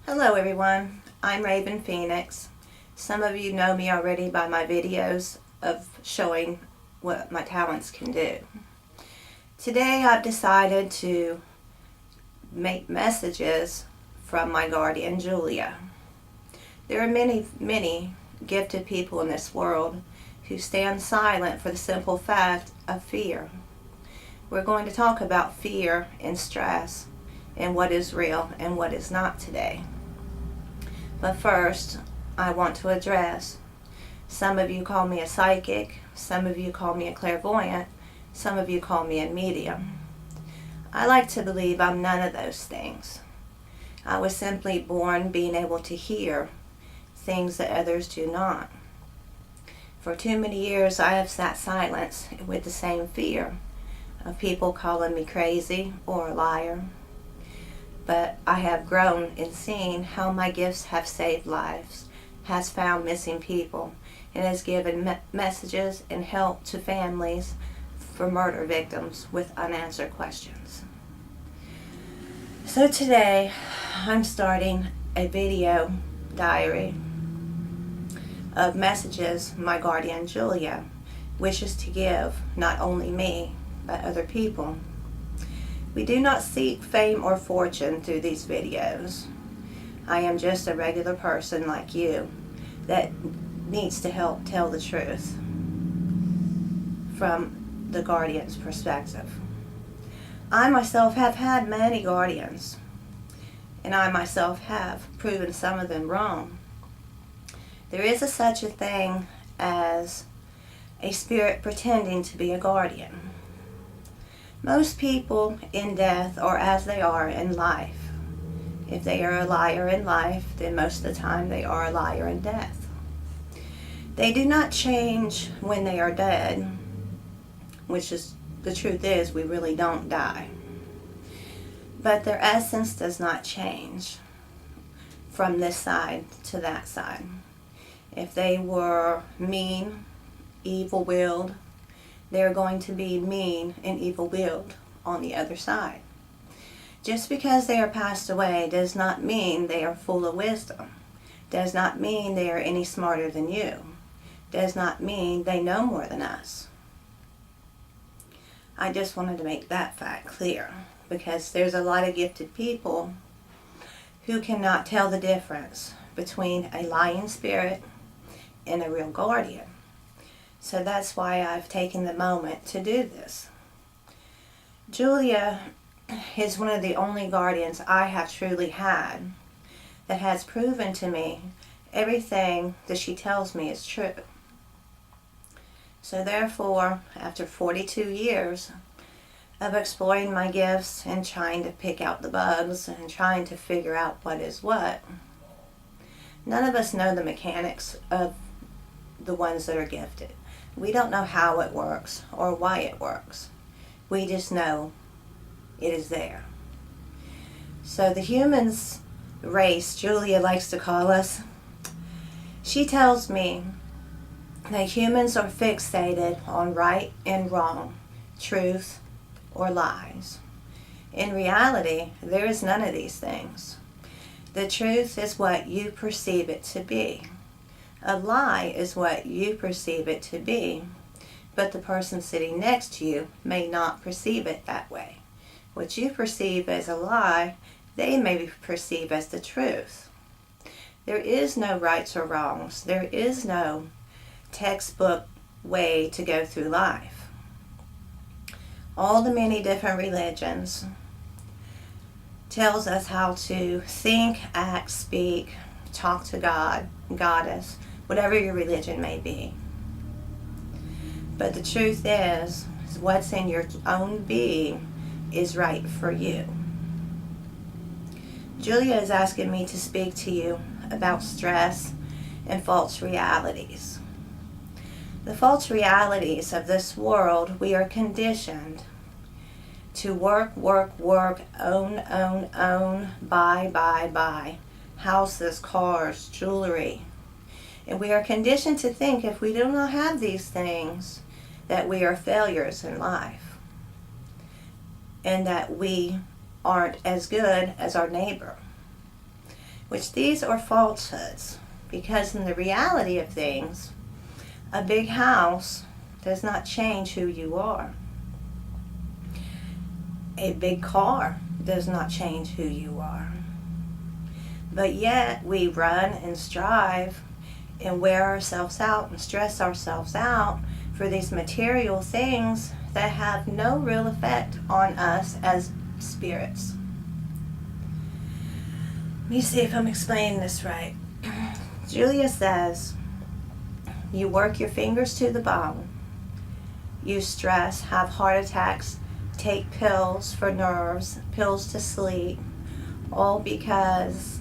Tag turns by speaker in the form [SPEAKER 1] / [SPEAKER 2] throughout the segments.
[SPEAKER 1] Hello everyone, I'm ravenphoneix. Some of you know me already by my videos of showing what my talents can do. Today I've decided to make messages from my guardian Julia. There are many gifted people in this world who stand silent for the simple fact of fear. We're going to talk about fear and stress and what is real and what is not today. But first, I want to address, some of you call me a psychic, some of you call me a clairvoyant, some of you call me a medium. I like to believe I'm none of those things. I was simply born being able to hear things that others do not. For too many years I have sat silent with the same fear of people calling me crazy or a liar. But I have grown in seeing how my gifts have saved lives, has found missing people, and has given messages and help to families for murder victims with unanswered questions. So today I'm starting a video diary of messages my guardian Julia wishes to give not only me but other people. We do not seek fame or fortune through these videos. I am just a regular person like you that needs to help tell the truth from the guardian's perspective. I myself have had many guardians, and I myself have proven some of them wrong. There is such a thing as a spirit pretending to be a guardian. Most people in death are as they are in life. If they are a liar in life, then most of the time they are a liar in death. They do not change when they are dead, which is, the truth is, we really don't die. But their essence does not change from this side to that side. If they were mean, evil-willed, they're going to be mean and evil-willed on the other side. Just because they are passed away does not mean they are full of wisdom. Does not mean they are any smarter than you. Does not mean they know more than us. I just wanted to make that fact clear, because there's a lot of gifted people who cannot tell the difference between a lying spirit and a real guardian. So that's why I've taken the moment to do this. Julia is one of the only guardians I have truly had that has proven to me everything that she tells me is true. So therefore, after 42 years of exploring my gifts and trying to pick out the bugs and trying to figure out what is what, none of us know the mechanics of the ones that are gifted. We don't know how it works or why it works. We just know it is there. So the humans race, Julia likes to call us, she tells me that humans are fixated on right and wrong, truth or lies. In reality, there is none of these things. The truth is what you perceive it to be. A lie is what you perceive it to be, but the person sitting next to you may not perceive it that way. What you perceive as a lie, they may perceive as the truth. There is no rights or wrongs. There is no textbook way to go through life. All the many different religions tells us how to think, act, speak, talk to God, Goddess, whatever your religion may be. But the truth is what's in your own being is right for you. Julia is asking me to speak to you about stress and false realities. The false realities of this world, we are conditioned to work, own, buy, houses, cars, jewelry. And we are conditioned to think if we do not have these things, that we are failures in life. And that we aren't as good as our neighbor. which these are falsehoods, because in the reality of things, a big house does not change who you are. A big car does not change who you are. But yet we run and strive and wear ourselves out and stress ourselves out for these material things that have no real effect on us as spirits. Let me see if I'm explaining this right. Julia says, you work your fingers to the bone. You stress, have heart attacks, take pills for nerves, pills to sleep, all because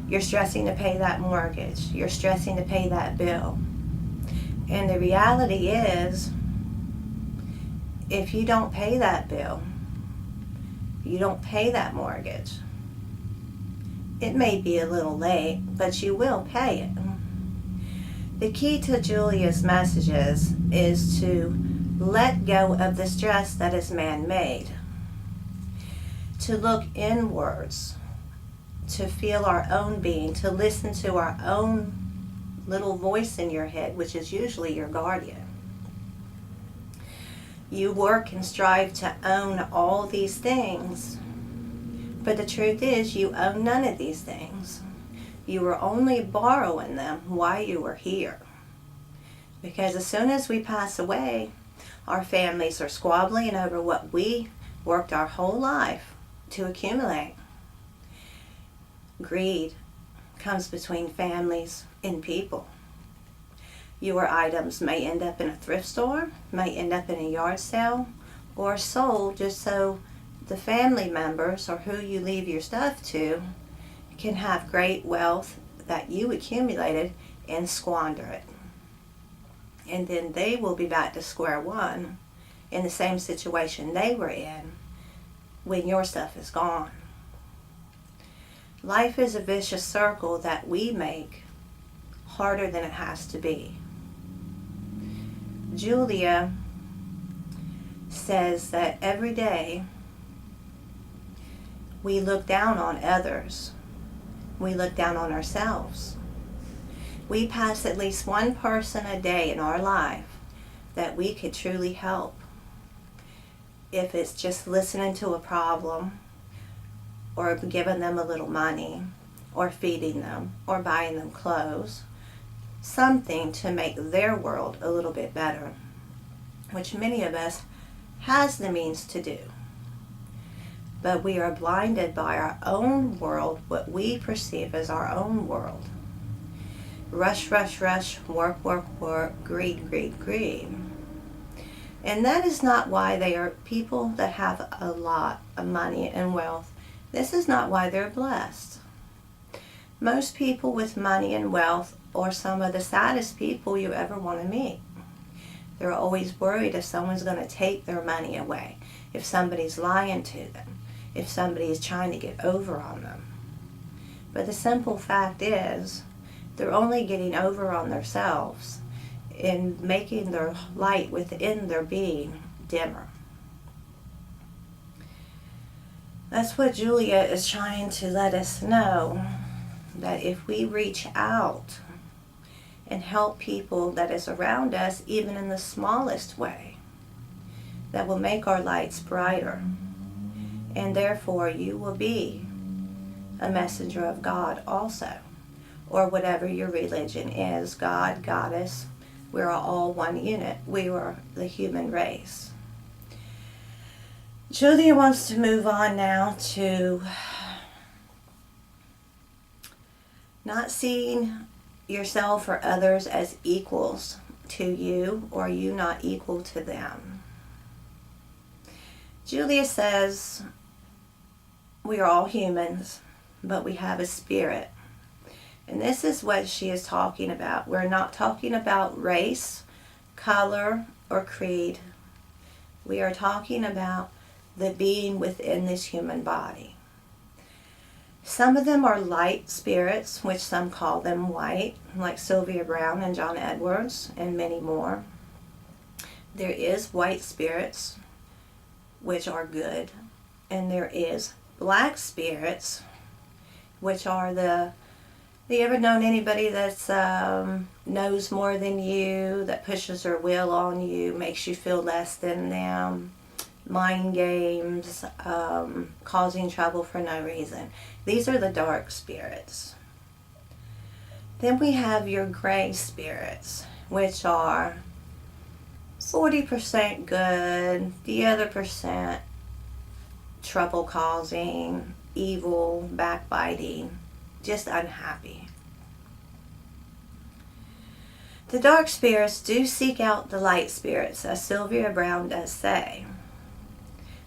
[SPEAKER 1] you're stressing to pay that mortgage. You're stressing to pay that bill. And the reality is, if you don't pay that bill, you don't pay that mortgage, it may be a little late, but you will pay it. The key to Julia's messages is to let go of the stress that is man-made, to look inwards, to feel our own being, to listen to our own little voice in your head, which is usually your guardian. You work and strive to own all these things, but the truth is you own none of these things. You were only borrowing them while you were here. Because as soon as we pass away, our families are squabbling over what we worked our whole life to accumulate. Greed comes between families and people. Your items may end up in a thrift store, may end up in a yard sale, or sold just so the family members or who you leave your stuff to can have great wealth that you accumulated and squander it. And then they will be back to square one in the same situation they were in when your stuff is gone. Life is a vicious circle that we make harder than it has to be. Julia says that every day we look down on others. We look down on ourselves. We pass at least one person a day in our life that we could truly help. If it's just listening to a problem, or giving them a little money, or feeding them, or buying them clothes, something to make their world a little bit better, which many of us has the means to do. But we are blinded by our own world, what we perceive as our own world. Rush, rush, rush, work, work, work, greed, greed, greed. And that is not why they are people that have a lot of money and wealth. This is not why they're blessed. Most people with money and wealth are some of the saddest people you ever want to meet. They're always worried if someone's going to take their money away, if somebody's lying to them, if somebody is trying to get over on them. But the simple fact is, they're only getting over on themselves and making their light within their being dimmer. That's what Julia is trying to let us know, that if we reach out and help people that is around us, even in the smallest way, that will make our lights brighter. And therefore you will be a messenger of God also, or whatever your religion is, God, Goddess. We're all one unit. We are the human race. Julia wants to move on now to not seeing yourself or others as equals to you, or you not equal to them. Julia says we are all humans, but we have a spirit. And this is what she is talking about. We're not talking about race, color, or creed. We are talking about the being within this human body. Some of them are light spirits, which some call them white, like Sylvia Brown and John Edwards, and many more. There is white spirits, which are good, and there is black spirits, which are have you ever known anybody that's knows more than you, that pushes their will on you, makes you feel less than them, mind games, causing trouble for no reason? These are the dark spirits. Then we have your gray spirits, which are 40% good, the other percent trouble causing, evil, backbiting, just unhappy. The dark spirits do seek out the light spirits, as Sylvia Brown does say.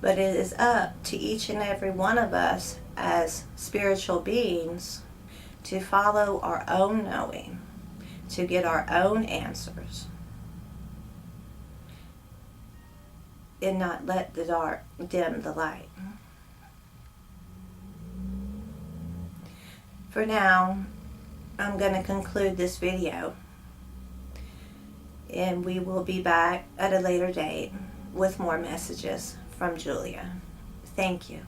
[SPEAKER 1] But it is up to each and every one of us as spiritual beings to follow our own knowing, to get our own answers, and not let the dark dim the light. For now, I'm going to conclude this video, and we will be back at a later date with more messages from Julia. Thank you.